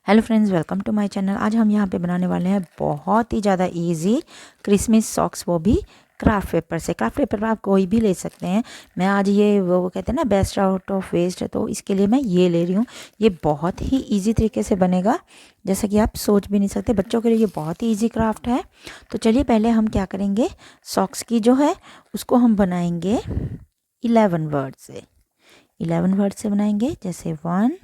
Hello friends, welcome to my channel. आज हम यहाँ पे बनाने वाले हैं बहुत ही ज़्यादा इजी क्रिसमस सॉक्स, वो भी क्राफ्ट पेपर से। क्राफ्ट पेपर आप कोई भी ले सकते हैं। मैं आज ये वो कहते हैं ना, बेस्ट आउट ऑफ वेस्ट, तो इसके लिए मैं ये ले रही हूँ। ये बहुत ही इजी तरीके से बनेगा, जैसा कि आप सोच भी नहीं सकते। बच्चों के लिए ये बहुत ही ईजी क्राफ्ट है। तो चलिए पहले हम क्या करेंगे, सॉक्स की जो है उसको हम बनाएंगे 11 वर्ड से। 11 वर्ड से बनाएंगे, जैसे 1,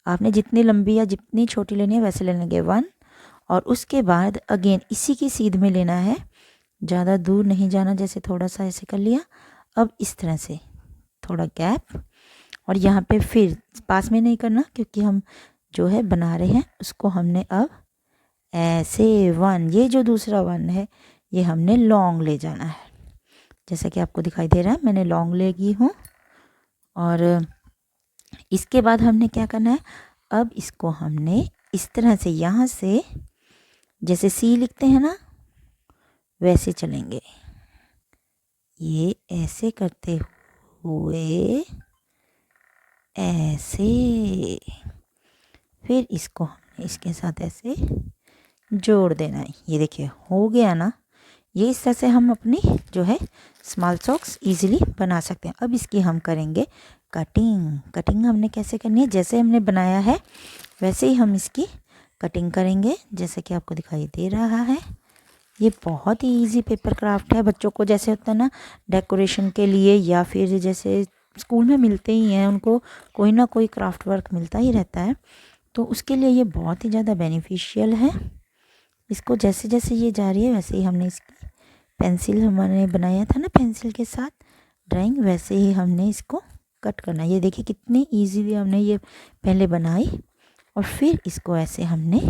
आपने जितनी लंबी या जितनी छोटी लेनी है वैसे ले लेंगे 1। और उसके बाद अगेन इसी की सीध में लेना है, ज़्यादा दूर नहीं जाना। जैसे थोड़ा सा ऐसे कर लिया, अब इस तरह से थोड़ा गैप, और यहाँ पे फिर पास में नहीं करना, क्योंकि हम जो है बना रहे हैं उसको हमने अब ऐसे 1, ये जो दूसरा 1 है ये हमने लॉन्ग ले जाना है। जैसा कि आपको दिखाई दे रहा है, मैंने लॉन्ग ले गई हूँ। और इसके बाद हमने क्या करना है, अब इसको हमने इस तरह से यहाँ से जैसे सी लिखते हैं ना वैसे चलेंगे, ये ऐसे करते हुए ऐसे, फिर इसको हमने इसके साथ ऐसे जोड़ देना है। ये देखिए हो गया ना। ये इस तरह से हम अपनी जो है स्मॉल सॉक्स इजीली बना सकते हैं। अब इसकी हम करेंगे कटिंग। कटिंग हमने कैसे करनी है, जैसे हमने बनाया है वैसे ही हम इसकी कटिंग करेंगे, जैसे कि आपको दिखाई दे रहा है। ये बहुत ही इजी पेपर क्राफ्ट है। बच्चों को जैसे होता है ना डेकोरेशन के लिए, या फिर जैसे स्कूल में मिलते ही हैं, उनको कोई ना कोई क्राफ्ट वर्क मिलता ही रहता है, तो उसके लिए ये बहुत ही ज़्यादा बेनिफिशियल है। इसको जैसे जैसे ये जा रही है वैसे ही हमने इसकी पेंसिल, हमने बनाया था ना पेंसिल के साथ ड्राइंग, वैसे ही हमने इसको कट करना है। ये देखिए कितनी इजीली हमने ये पहले बनाई, और फिर इसको ऐसे हमने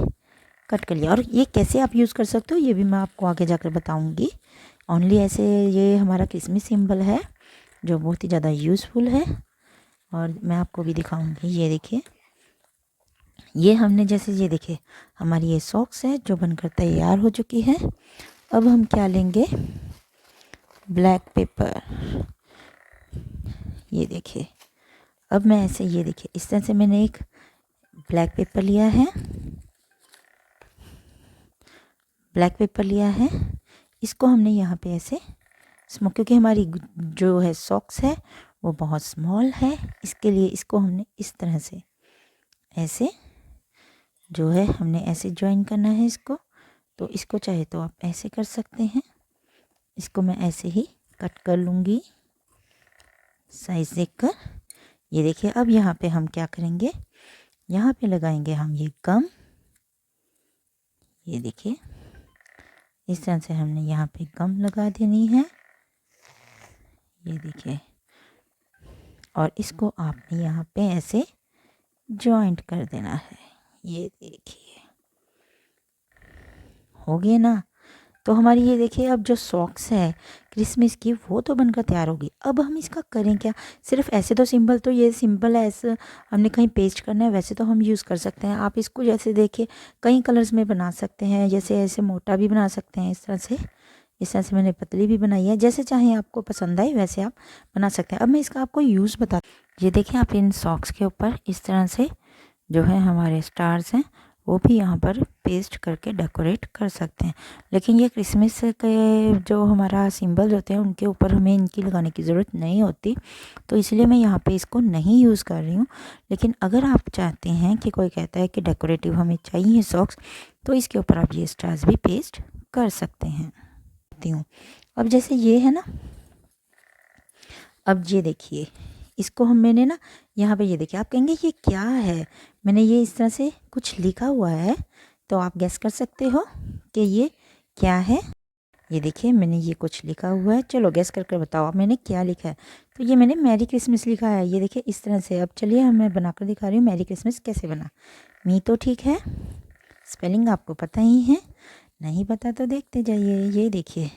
कट कर लिया। और ये कैसे आप यूज़ कर सकते हो ये भी मैं आपको आगे जाकर बताऊंगी। ओनली ऐसे ये हमारा क्रिसमस सिंबल है जो बहुत ही ज़्यादा यूज़फुल है, और मैं आपको भी दिखाऊंगी। ये देखिए, ये हमने जैसे ये देखिए हमारी ये सॉक्स है जो बनकर तैयार हो चुकी है। अब हम क्या लेंगे, ब्लैक पेपर। ये देखिए, अब मैं ऐसे, ये देखिए इस तरह से मैंने एक ब्लैक पेपर लिया है, ब्लैक पेपर लिया है। इसको हमने यहाँ पे ऐसे क्योंकि हमारी जो है सॉक्स है वो बहुत स्मॉल है, इसके लिए इसको हमने इस तरह से ऐसे जो है हमने ऐसे ज्वाइन करना है इसको। तो इसको चाहे तो आप ऐसे कर सकते हैं, इसको मैं ऐसे ही कट कर लूँगी साइज़ देखकर। ये देखिए, अब यहाँ पे हम क्या करेंगे, यहाँ पे लगाएंगे हम ये गम। ये देखिए इस तरह से हमने यहाँ पे गम लगा देनी है। ये देखिए, और इसको आपने यहाँ पे ऐसे जॉइंट कर देना है। ये देखिए हो गया ना। तो हमारी ये देखिए अब जो सॉक्स है क्रिसमस की वो तो बनकर तैयार होगी। अब हम इसका करें क्या, सिर्फ ऐसे तो सिंपल, तो ये सिंपल है, ऐसे हमने कहीं पेस्ट करना है वैसे तो हम यूज़ कर सकते हैं। आप इसको जैसे देखिए कई कलर्स में बना सकते हैं, जैसे ऐसे मोटा भी बना सकते हैं इस तरह से। इस तरह से मैंने पतली भी बनाई है, जैसे चाहे आपको पसंद आए वैसे आप बना सकते हैं। अब मैं इसका आपको यूज़ बता, ये देखिए आप इन सॉक्स के ऊपर इस तरह से जो है हमारे स्टार्स हैं वो भी यहाँ पर पेस्ट करके डेकोरेट कर सकते हैं। लेकिन ये क्रिसमस के जो हमारा सिंबल्स होते हैं उनके ऊपर हमें इनकी लगाने की ज़रूरत नहीं होती, तो इसलिए मैं यहाँ पे इसको नहीं यूज़ कर रही हूँ। लेकिन अगर आप चाहते हैं कि कोई कहता है कि डेकोरेटिव हमें चाहिए सॉक्स, तो इसके ऊपर आप ये स्टार्स भी पेस्ट कर सकते हैं। अब जैसे ये है ना, अब ये देखिए इसको मैंने ना यहाँ पे, ये देखिए आप कहेंगे ये क्या है, मैंने ये इस तरह से कुछ लिखा हुआ है, तो आप गेस कर सकते हो कि ये क्या है। ये देखिए मैंने ये कुछ लिखा हुआ है, चलो गेस करके बताओ आप मैंने क्या लिखा है। तो ये मैंने मैरी क्रिसमस लिखा है। ये देखिए इस तरह से। अब चलिए मैं बनाकर दिखा रही हूँ मैरी क्रिसमस कैसे बना। मी तो ठीक है, स्पेलिंग आपको पता ही है, नहीं पता तो देखते जाइए। ये देखिए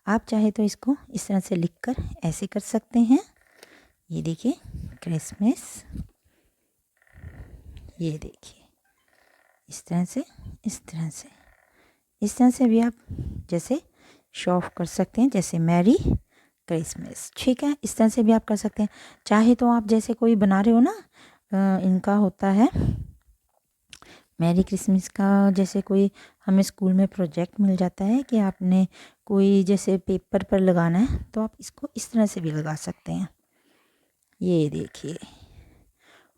आप चाहे तो इसको इस तरह से लिखकर ऐसे कर सकते हैं। ये देखिए क्रिसमस, ये देखिए इस तरह से, इस तरह से, इस तरह से भी आप जैसे शो ऑफ कर सकते हैं, जैसे मैरी क्रिसमस। ठीक है, इस तरह से भी आप कर सकते हैं। चाहे तो आप जैसे कोई बना रहे हो ना, इनका होता है मैरी क्रिसमस का जैसे कोई हमें स्कूल में प्रोजेक्ट मिल जाता है कि आपने कोई जैसे पेपर पर लगाना है, तो आप इसको इस तरह से भी लगा सकते हैं। ये देखिए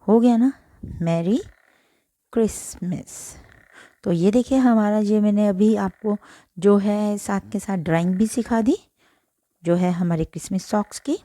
हो गया ना, मैरी क्रिसमस। तो ये देखिए हमारा, ये मैंने अभी आपको जो है साथ के साथ ड्राइंग भी सिखा दी, जो है हमारे क्रिसमस सॉक्स की।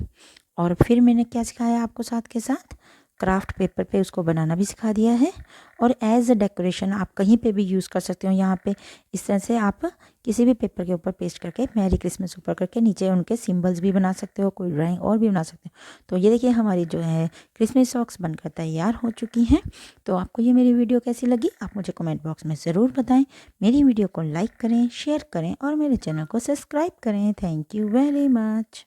और फिर मैंने क्या सिखाया आपको साथ के साथ, क्राफ्ट पेपर पे उसको बनाना भी सिखा दिया है। और एज अ डेकोरेशन आप कहीं पे भी यूज़ कर सकते हो। यहाँ पे इस तरह से आप किसी भी पेपर के ऊपर पेस्ट करके मैरी क्रिसमस ऊपर करके नीचे उनके सिंबल्स भी बना सकते हो, कोई ड्राइंग और भी बना सकते हो। तो ये देखिए हमारी जो है क्रिसमस सॉक्स बनकर तैयार हो चुकी हैं। तो आपको ये मेरी वीडियो कैसी लगी आप मुझे कमेंट बॉक्स में ज़रूर बताएं। मेरी वीडियो को लाइक करें, शेयर करें और मेरे चैनल को सब्सक्राइब करें। Thank you very much.